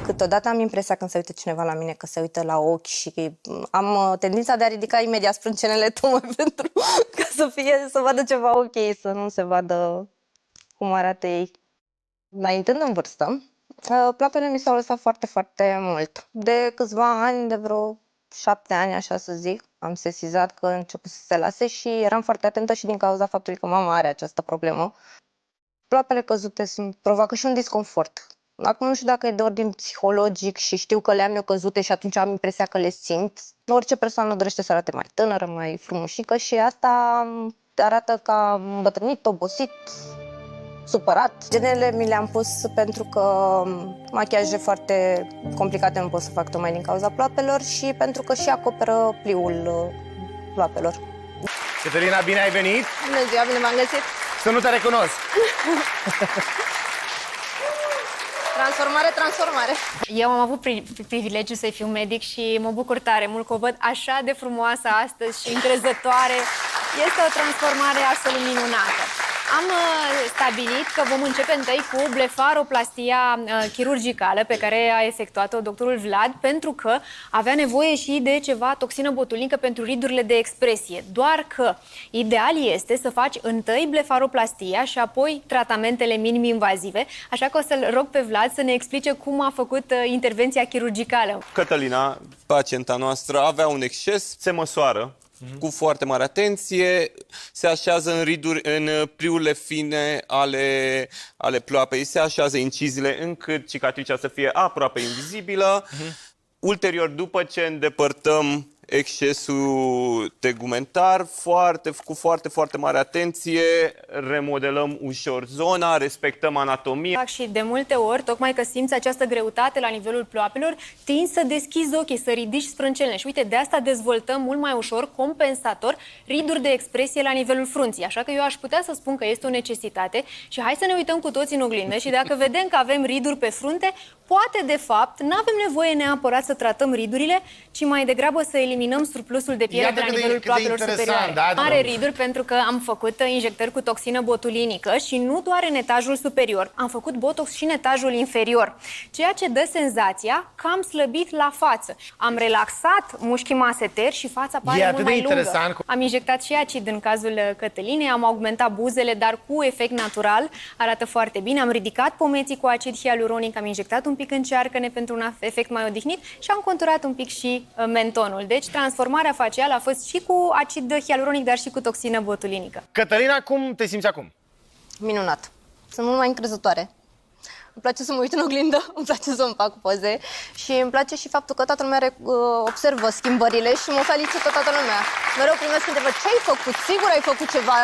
Câteodată am impresia când se uită cineva la mine că se uită la ochi și am tendința de a ridica imediat sprâncenele tocmai pentru ca să vadă ceva ok, să nu se vadă cum arată ei. Înaintând în vârstă, ploapele mi s-au lăsat foarte, foarte mult. De câțiva ani, de vreo 7 ani, așa să zic, am sesizat că început să se lase și eram foarte atentă și din cauza faptului că mama are această problemă. Ploapele căzute provoacă și un disconfort. Acum nu știu dacă e de ordin psihologic și știu că le-am eu căzute și atunci am impresia că le simt. Orice persoană dorește să arate mai tânără, mai frumușică și asta arată că am îmbătrânit, obosit, supărat. Genele mi le-am pus pentru că machiaje foarte complicate nu pot să fac tocmai din cauza ploapelor și pentru că și acoperă pliul ploapelor. Cătălina, bine ai venit! Bună ziua, bine m-am găsit! Să nu te recunosc! Transformare. Eu am avut privilegiul să fiu medic și mă bucur tare mult că o văd așa de frumoasă astăzi și încrezătoare. Este o transformare absolut minunată. Am stabilit că vom începe întâi cu blefaroplastia chirurgicală pe care a efectuat-o doctorul Vlad, pentru că avea nevoie și de ceva toxină botulinică pentru ridurile de expresie. Doar că ideal este să faci întâi blefaroplastia și apoi tratamentele minim-invazive, așa că o să-l rog pe Vlad să ne explice cum a făcut intervenția chirurgicală. Cătălina, pacienta noastră, avea un exces, se măsoară cu foarte mare atenție, se așează în riduri, în pliurile fine ale ploapei, se așează inciziile încât cicatricea să fie aproape invizibilă. Ulterior, după ce îndepărtăm excesul tegumentar, cu foarte mare atenție, remodelăm ușor zona, respectăm anatomia. Și de multe ori, tocmai că simți această greutate la nivelul ploapelor, tinzi să deschizi ochii, să ridici sprâncenele. Și uite, de asta dezvoltăm mult mai ușor, compensator, riduri de expresie la nivelul frunții. Așa că eu aș putea să spun că este o necesitate și hai să ne uităm cu toții în oglindă și dacă vedem că avem riduri pe frunte, poate de fapt nu avem nevoie neapărat să tratăm ridurile, ci mai degrabă să eliminăm surplusul de piele de la nivelul ploapelor superioare. Da? Are riduri pentru că am făcut injectări cu toxină botulinică și nu doar în etajul superior, am făcut botox și în etajul inferior, ceea ce dă senzația că am slăbit la față. Am relaxat mușchii maseteri și fața pare mult mai lungă. Am injectat și acid în cazul Cătălinei, am augmentat buzele, dar cu efect natural, arată foarte bine. Am ridicat pomeții cu acid hialuronic, am injectat un pic în cearcăne pentru un efect mai odihnit și am conturat un pic și mentonul. Deci transformarea facială a fost și cu acid hialuronic, dar și cu toxină botulinică. Cătălina, cum te simți acum? Minunat. Sunt mult mai încrezătoare. Îmi place să mă uit în oglindă, îmi place să-mi fac poze și îmi place și faptul că toată lumea observă schimbările și mă felicită toată lumea. Mereu primesc întrebări, ce ai făcut? Sigur ai făcut ceva?